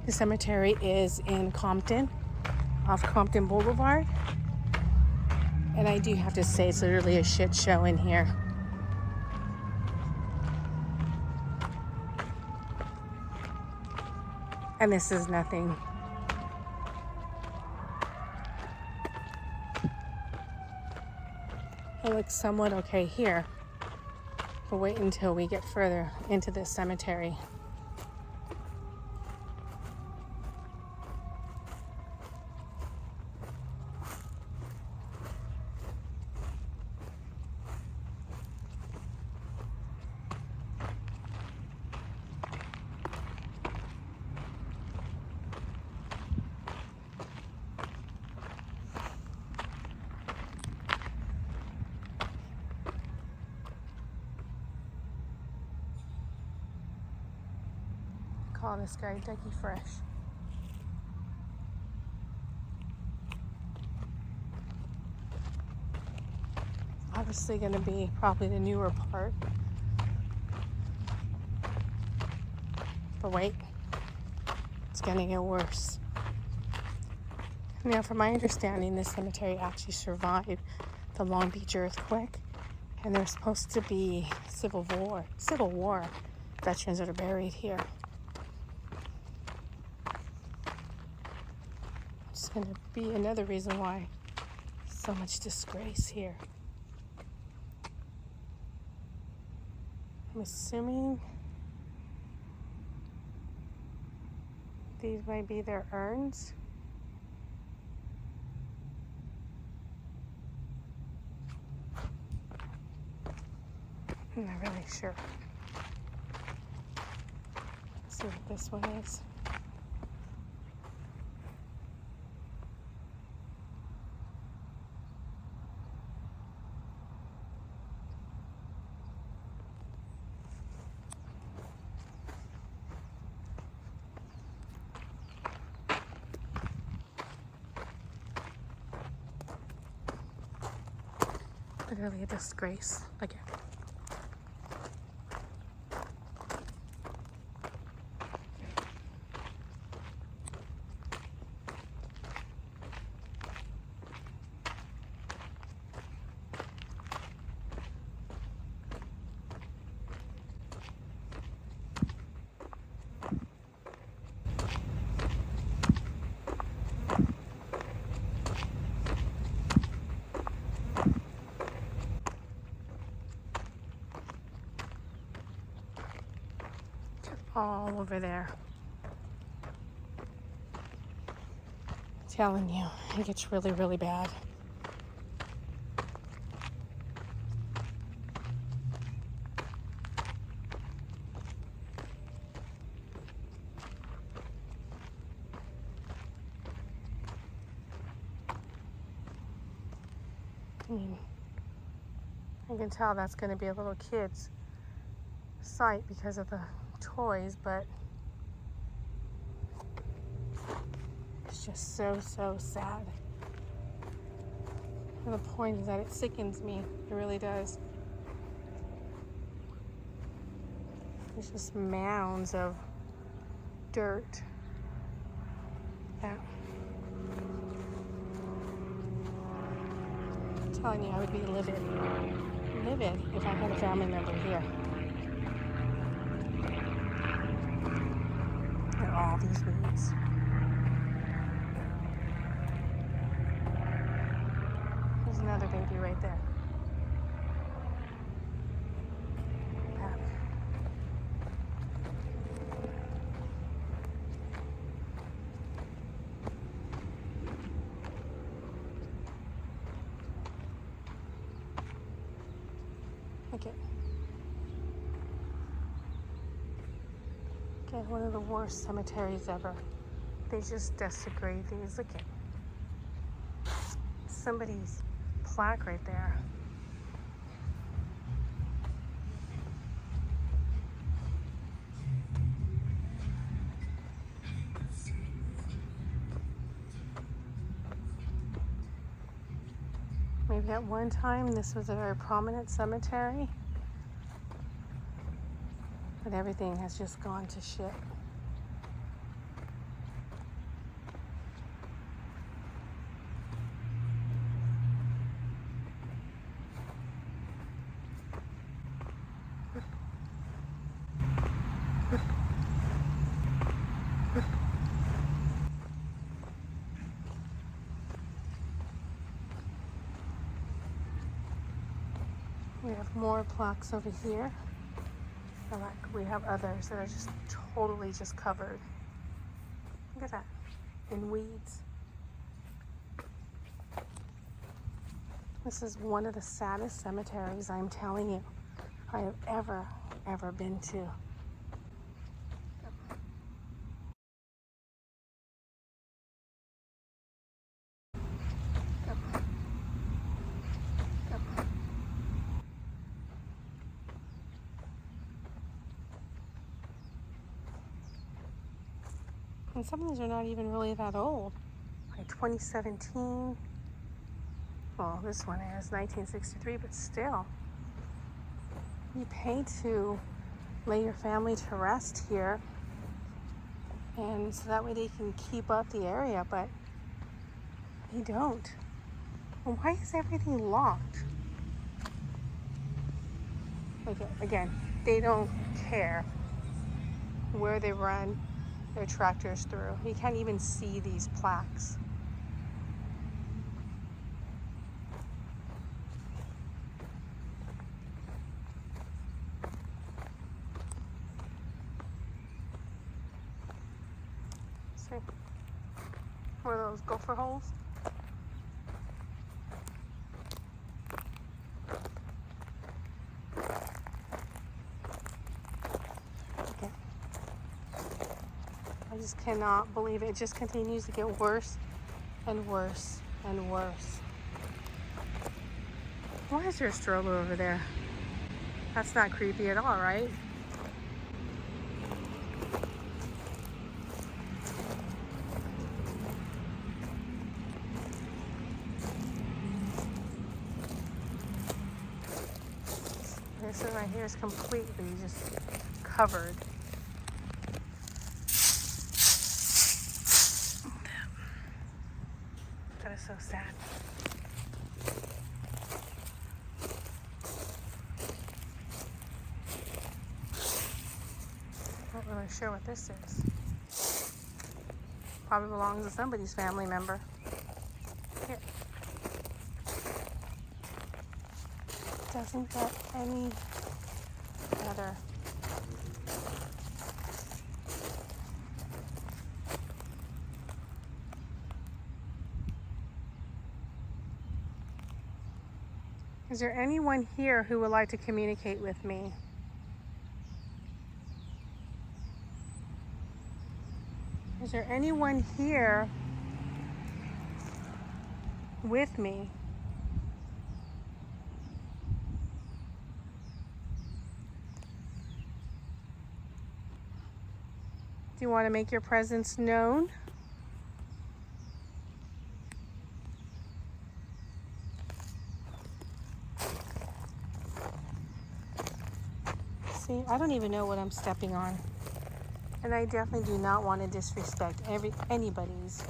The cemetery is in Compton, off Compton Boulevard. And I do have to say, it's literally a shit show in here. And this is nothing. It looks somewhat okay here. But wait until we get further into this cemetery. Call this guy Dougie Fresh. Obviously going to be probably the newer part. But wait, it's going to get worse. Now, from my understanding, this cemetery actually survived the Long Beach earthquake, and there's supposed to be Civil War veterans that are buried here. It's going to be another reason why so much disgrace here. I'm assuming these might be their urns. I'm not really sure. Let's see what this one is. Literally a disgrace again. All over there. I'm telling you, it gets really, really bad. I mean, I can tell that's going to be a little kid's site because of the toys, but it's just so sad. And the point is that it sickens me. It really does. There's just mounds of dirt. Yeah. I'm telling you, I would be livid if I had a family member here. All these weeds. There's another baby right there. Okay. One of the worst cemeteries ever. They just desecrate these. Look at somebody's plaque right there. Maybe at one time this was a very prominent cemetery. But everything has just gone to shit. We have more plaques over here. And like we have others that are just totally just covered. Look at that. In weeds. This is one of the saddest cemeteries, I'm telling you, I have ever been to. And some of these are not even really that old. Like 2017. Well, this one is 1963, but still. You pay to lay your family to rest here. And so that way they can keep up the area, but they don't. And why is everything locked? Like, again, they don't care where they run their tractors through. You can't even see these plaques. See? What are those, gopher holes? Okay. I just cannot believe it. It just continues to get worse and worse and worse. Why is there a stroller over there? That's not creepy at all, right? This one right here is completely just covered. That is so sad. Not really sure what this is. Probably belongs to somebody's family member. Here. Doesn't get any better. Is there anyone here who would like to communicate with me? Is there anyone here with me? Do you want to make your presence known? See, I don't even know what I'm stepping on. And I definitely do not want to disrespect anybody's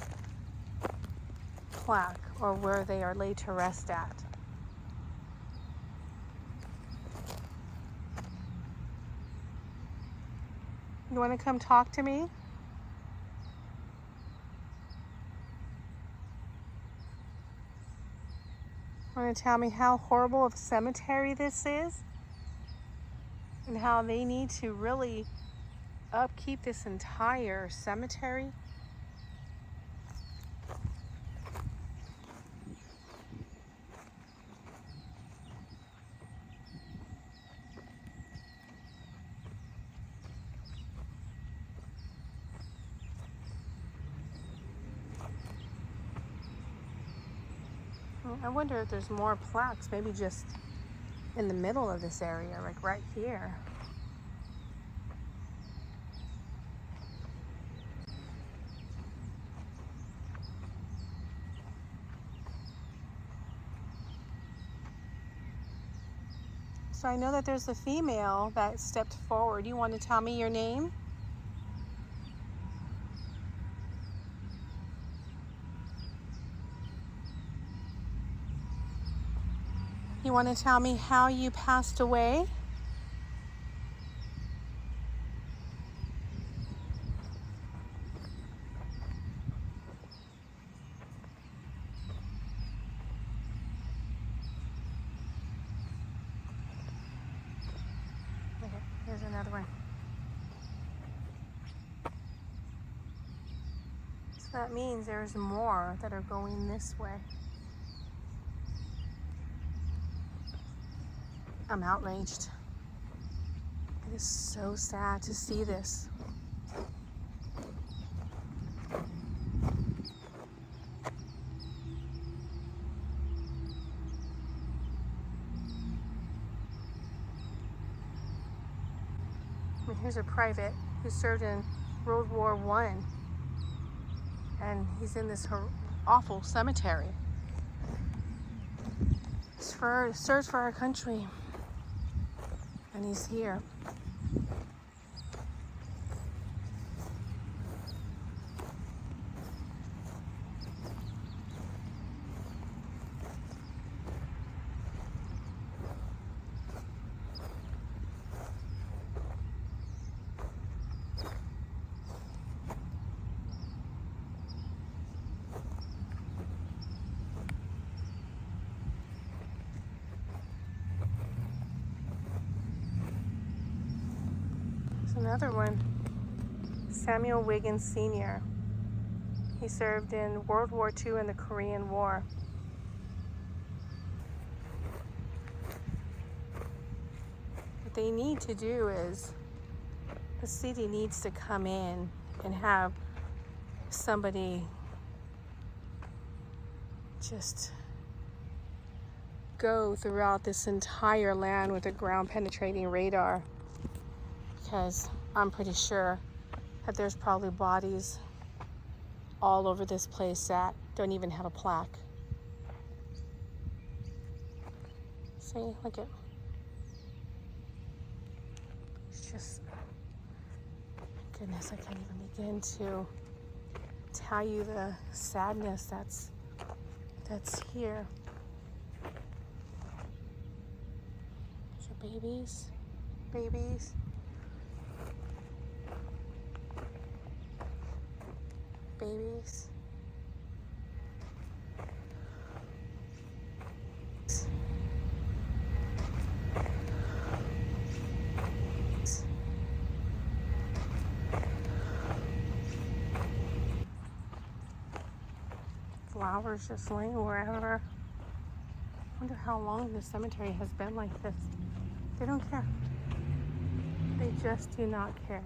plaque or where they are laid to rest at. You want to come talk to me? Want to tell me how horrible of a cemetery this is? And how they need to really upkeep this entire cemetery? I wonder if there's more plaques, maybe just in the middle of this area, like right here. So I know that there's a female that stepped forward. You want to tell me your name? You want to tell me how you passed away? That means there's more that are going this way. I'm outraged. It is so sad to see this. I mean, here's a private who served in World War I, and he's in this awful cemetery. Serves for our country, and he's here. Another one, Samuel Wiggins Sr. He served in World War II and the Korean War. What they need to do is, the city needs to come in and have somebody just go throughout this entire land with a ground penetrating radar. Because I'm pretty sure that there's probably bodies all over this place that don't even have a plaque. See, look at, it's just, goodness, I can't even begin to tell you the sadness that's here. These are babies. Flowers just laying wherever. I wonder how long this cemetery has been like this. They don't care. They just do not care.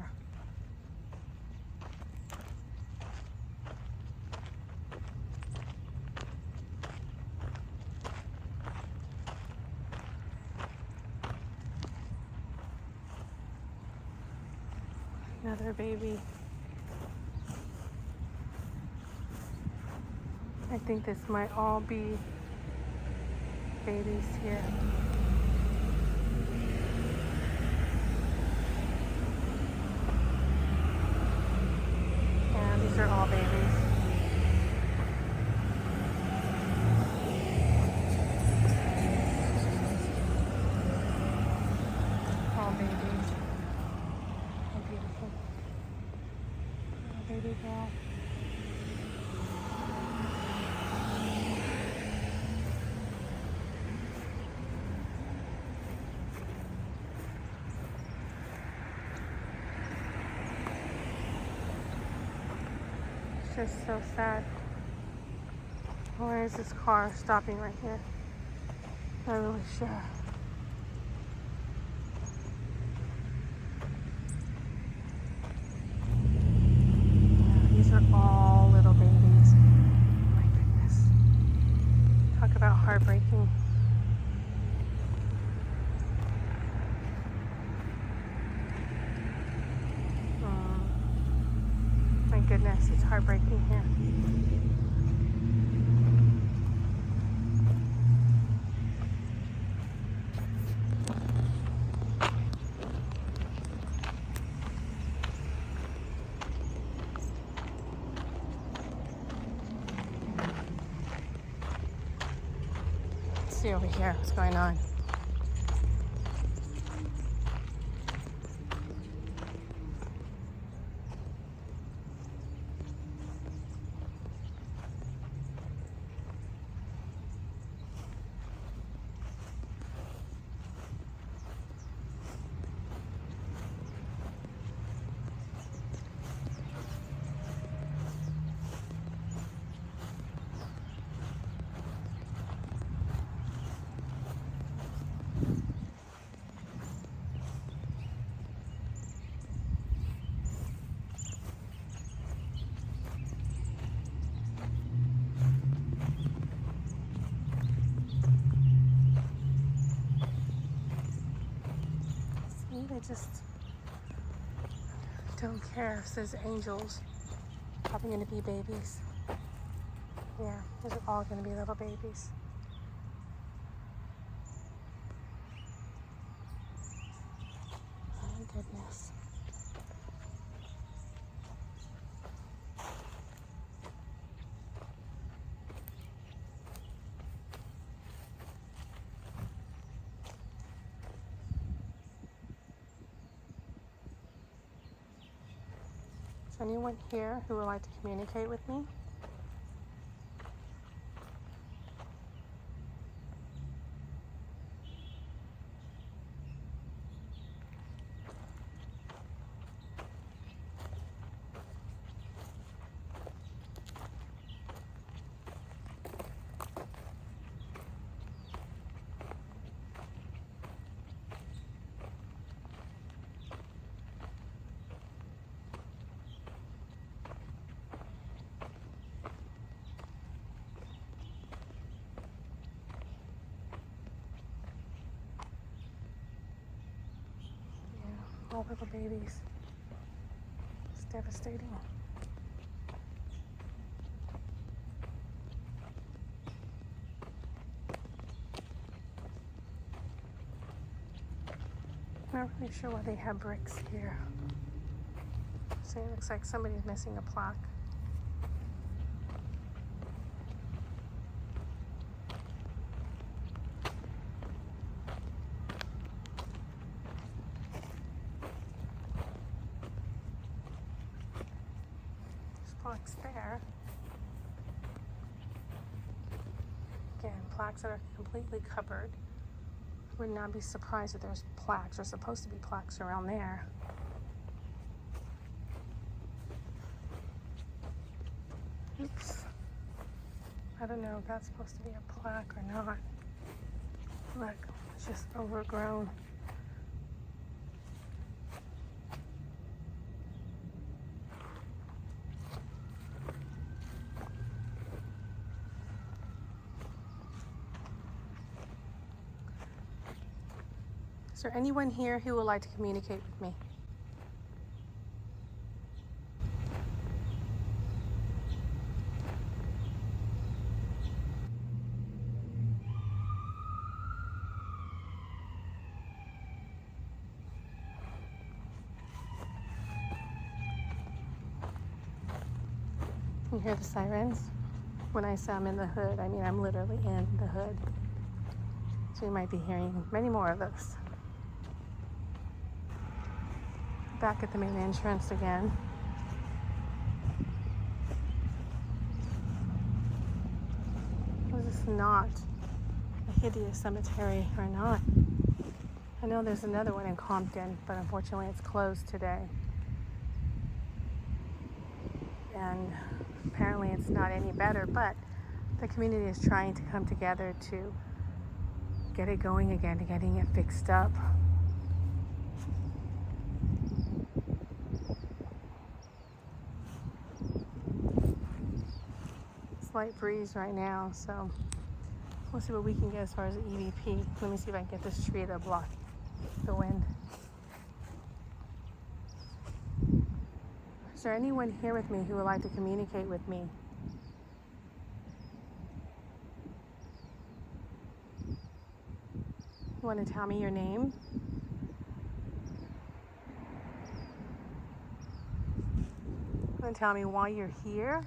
Another baby. I think this might all be babies here. Yeah, these are all babies. All babies. How beautiful. Oh, baby girl. Just so sad. Where is this car stopping right here? Not really sure. Yeah, these are all little babies. My goodness. Talk about heartbreaking. My goodness, it's heartbreaking here. Let's see over here what's going on. just don't care. It says angels. Probably going to be babies. Yeah, these are all going to be little babies. Oh, goodness. Is anyone here who would like to communicate with me? All little babies. It's devastating. Not really sure why they have bricks here. So it looks like somebody's missing a plaque. Plaques there. Again, plaques that are completely covered. Would not be surprised if there's plaques. There's supposed to be plaques around there. Oops. I don't know if that's supposed to be a plaque or not. Look, it's just overgrown. Is there anyone here who would like to communicate with me? You hear the sirens? When I say I'm in the hood, I mean I'm literally in the hood. So you might be hearing many more of those. Back at the main entrance again. Was this not a hideous cemetery or not? I know there's another one in Compton, but unfortunately it's closed today. And apparently it's not any better, but the community is trying to come together to get it going again, to getting it fixed up. Slight breeze right now, so we'll see what we can get as far as the EVP. Let me see if I can get this tree to block the wind. Is there anyone here with me who would like to communicate with me? You want to tell me your name? You want to tell me why you're here?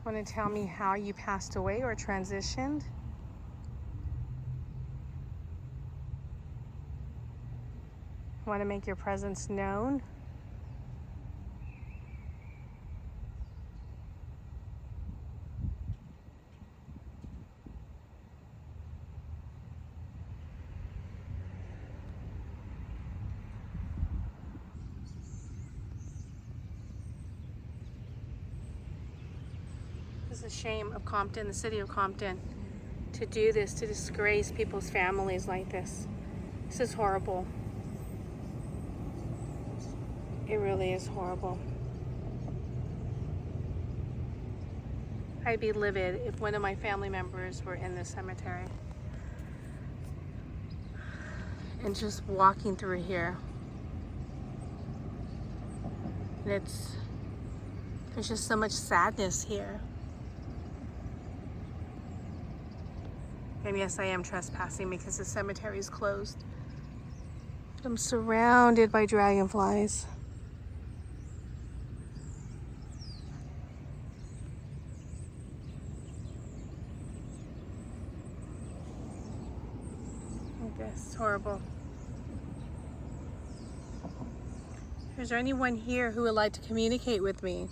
Want to tell me how you passed away or transitioned? Want to make your presence known? It's a shame of Compton, the city of Compton, to do this, to disgrace people's families like this. This is horrible. It really is horrible. I'd be livid if one of my family members were in the cemetery. And just walking through here, and there's just so much sadness here. And yes, I am trespassing because the cemetery is closed. I'm surrounded by dragonflies. It's horrible. Is there anyone here who would like to communicate with me?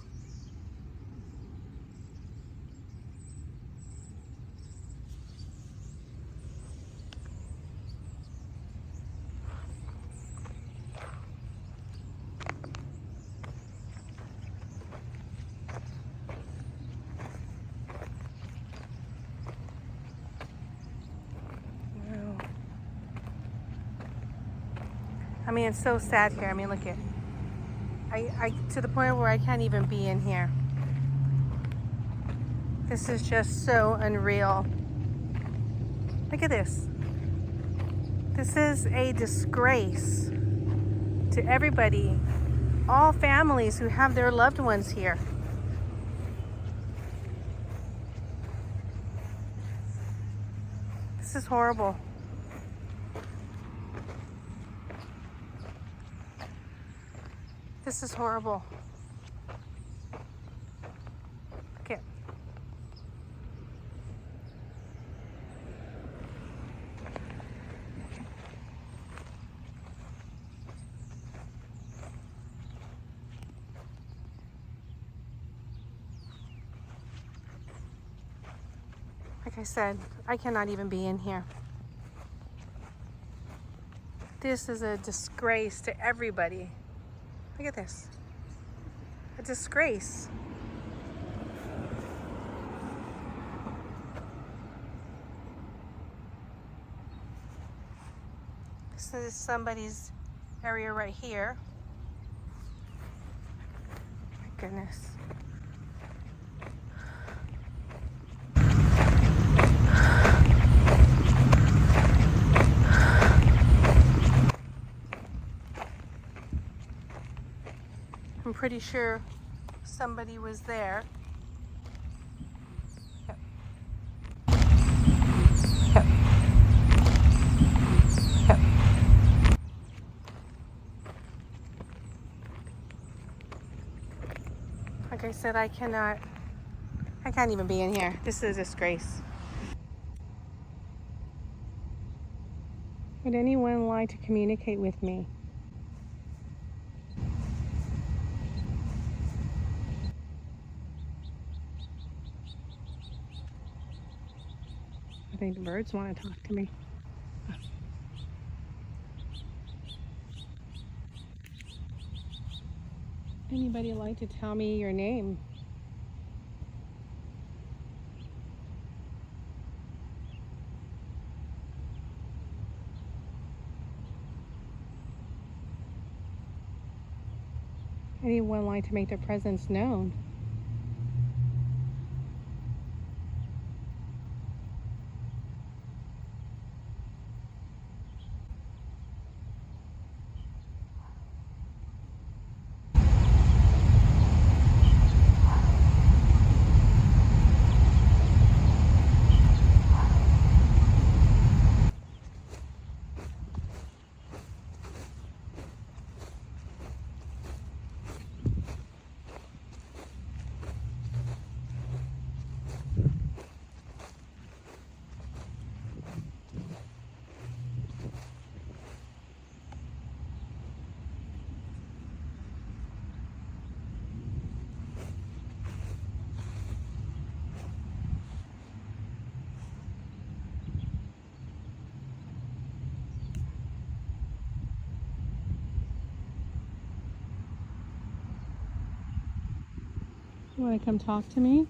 I mean, it's so sad here. I mean, look at, I to the point where I can't even be in here. This is just so unreal. Look at this. This is a disgrace to everybody, all families who have their loved ones here. This is horrible. This is horrible. Okay. Like I said, I cannot even be in here. This is a disgrace to everybody. Look at this. A disgrace. This is somebody's area right here. My goodness. I'm pretty sure somebody was there. Yep. Yep. Yep. Like I said, I can't even be in here. This is a disgrace. Would anyone like to communicate with me? I think the birds want to talk to me. Anybody like to tell me your name? Anyone like to make their presence known? You want to come talk to me?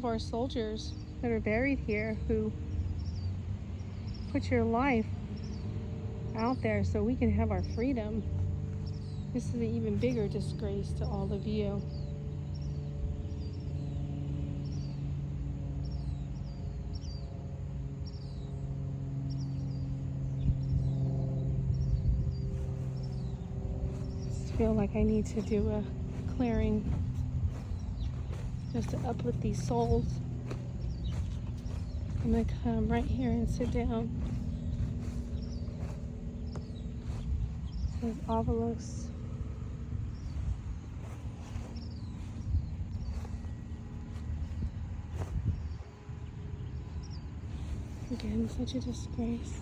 of our soldiers that are buried here who put your life out there so we can have our freedom. This is an even bigger disgrace to all of you. I feel like I need to do a clearing just to uplift these souls. I'm gonna come right here and sit down. This is Avalos. Again, such a disgrace.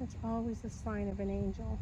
That's always a sign of an angel.